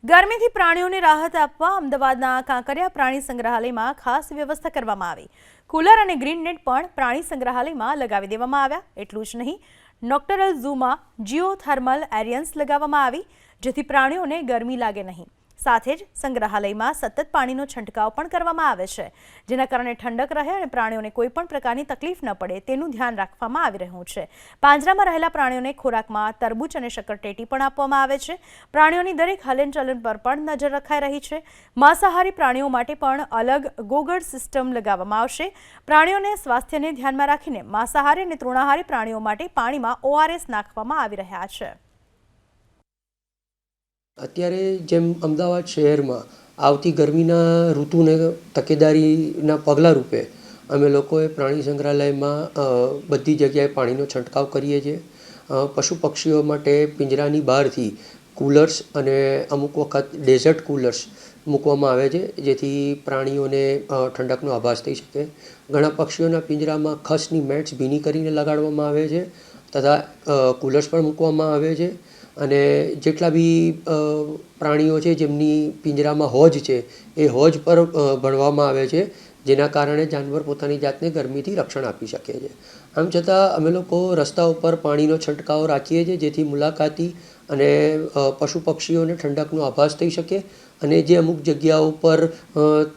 ગરમીથી પ્રાણીઓને રાહત આપવા અમદાવાદના કાંકરિયા પ્રાણી સંગ્રહાલયમાં ખાસ વ્યવસ્થા કરવામાં આવી। કુલર અને ગ્રીન નેટ પણ પ્રાણી સંગ્રહાલયમાં લગાવી દેવામાં આવ્યા। એટલું જ નહીં, નોક્ટરલ ઝૂમાં જીઓથર્મલ એરિયન્સ લગાવવામાં આવી, જેથી પ્રાણીઓને ગરમી લાગે નહીં। સાથે જ સંગ્રહાલયમાં સતત પાણીનો છંટકાવ પણ કરવામાં આવે છે, જેના કારણે ઠંડક રહે અને પ્રાણીઓને કોઈ પણ પ્રકારની તકલીફ ન પડે તેનું ધ્યાન રાખવામાં આવી રહ્યું છે। પાંજરામાં રહેલા પ્રાણીઓને ખોરાકમાં તરબૂચ અને શક્કરટેટી પણ આપવામાં આવે છે। પ્રાણીઓની દરેક હલનચલન પર પણ નજર રખાઈ રહી છે। માંસાહારી પ્રાણીઓ માટે પણ અલગ ગોગળ સિસ્ટમ લગાવવામાં આવશે। પ્રાણીઓને સ્વાસ્થ્યને ધ્યાનમાં રાખીને માંસાહારી અને તૃણાહારી પ્રાણીઓ માટે પાણીમાં ORS નાખવામાં આવી રહ્યા છે। અત્યારે જેમ અમદાવાદ શહેરમાં આવતી ગરમીના ઋતુને તકેદારીના પગલાં રૂપે અમે લોકોએ પ્રાણી સંગ્રહાલયમાં બધી જગ્યાએ પાણીનો છંટકાવ કરીએ છીએ। પશુ પક્ષીઓ માટે પિંજરાની બહારથી કુલર્સ અને અમુક વખત ડેઝર્ટ કુલર્સ મૂકવામાં આવે છે, જેથી પ્રાણીઓને ઠંડકનો આભાસ થઈ શકે। ઘણા પક્ષીઓના પિંજરામાં ખસની મેટ્સ ભીની કરીને લગાડવામાં આવે છે તથા કુલર્સ પણ મૂકવામાં આવે છે। અને જેટલા બી પ્રાણીઓ છે જેમની પિંજરામાં હોજ છે એ હોજ પર ભણવામાં આવે છે, જેના કારણે જાનવર પોતાની જાતને ગરમીથી રક્ષણ આપી શકે છે। આમ છતાં અમે લોકો રસ્તા ઉપર પાણીનો છંટકાવ રાખીએ છીએ, જેથી મુલાકાતી અને પશુ પક્ષીઓને ઠંડકનો આભાસ થઈ શકે અને જે અમુક જગ્યાઓ પર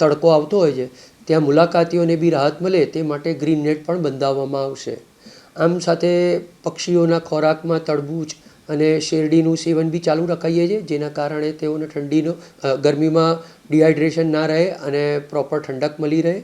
તડકો આવતો હોય છે ત્યાં મુલાકાતીઓને બી રાહત મળે તે માટે ગ્રીન નેટ પણ બંધાવવામાં આવશે। આમ સાથે પક્ષીઓના ખોરાકમાં તરબૂચ અને શેરડીનું સેવન બી ચાલુ રખાઈએ છીએ, જેના કારણે તેઓને ગરમીમાં ડિહાઇડ્રેશન ના રહે અને પ્રોપર ઠંડક મળી રહે।